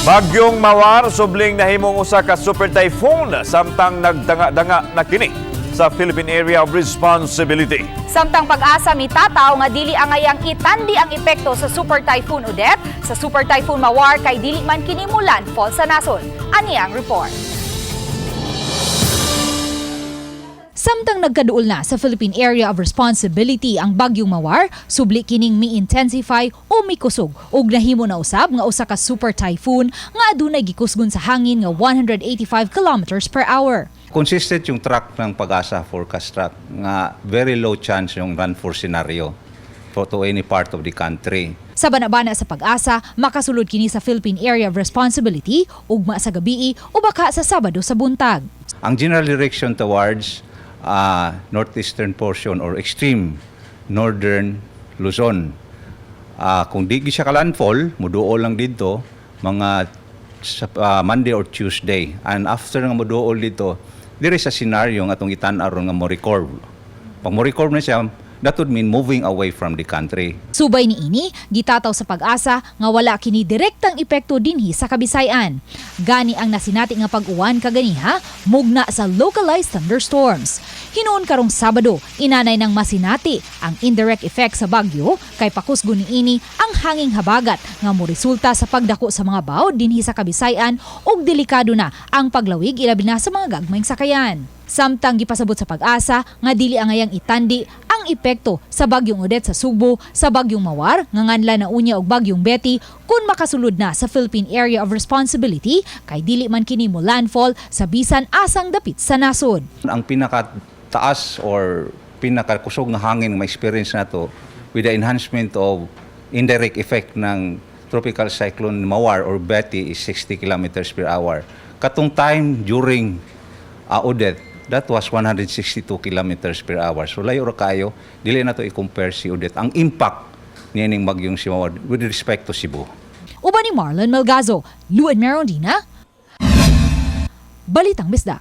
Bagyong Mawar subling nahimong usa ka super typhoon samtang nagdanga-danga na kini sa Philippine Area of Responsibility. Samtang pag-asa mitataw nga dili angayang itandi ang epekto sa Super Typhoon Odette, sa Super Typhoon Mawar kay dili man kini mulandfall sa nasod. Ani ang report. Samtang nagkaduol na sa Philippine Area of Responsibility ang Bagyong Mawar, subli kining mi-intensify o mikusog ug nahimo na usab nga usa ka super typhoon nga adunay gikusgon sa hangin nga 185 kilometers per hour. Consistent yung track ng Pag-asa forecast track nga very low chance yung run-for scenario to any part of the country. Sa banabana sa Pag-asa, makasulod kini sa Philippine Area of Responsibility ugma sa gabii o baka sa Sabado sa buntag. Ang general direction towards northeastern portion or extreme northern Luzon. Kung di siya ka-landfall, muduol lang dito mga Monday or Tuesday. And after nga muduol dito, there is a scenario nga itong itan-aron nga mo-record. Pag mo-record na siya, that would mean moving away from the country. Subay ni ini, gitataw sa Pag-asa nga wala kini direktang epekto dinhi sa Kabisayan. Gani ang nasinati nga pag-uwan kaganiha, mugna sa localized thunderstorms. Hinuon karong Sabado, inanay ng masinati ang indirect effect sa bagyo kay pakusgo ni ini ang hanging habagat nga moresulta sa pagdako sa mga bawd dinhi sa Kabisayan ug delikado na ang paglawig ilabi na sa mga gagmayng sakayan. Samtang gipasabot sa Pag-asa nga dili angayang itandi ang epekto sa Bagyong Odette sa Subo, sa Bagyong Mawar nga nganla na unya og Bagyong Betty kun makasulod na sa Philippine Area of Responsibility kay dili man kini mo landfall sa bisan asang dapit sa nasod. Ang pinakataas or pinakakusog nga hangin nga experience nato with the enhancement of indirect effect ng tropical cyclone Mawar or Betty is 60 kilometers per hour. Katong time during Odette, that was 162 kilometers per hour. So layo ra kayo, dili na to i-compare si Odette. Ang impact niyaning bagyong si Mawar with respect to Cebu. Uban ni Marlon Melgazo, Luen Merondina, Balitang Bisda.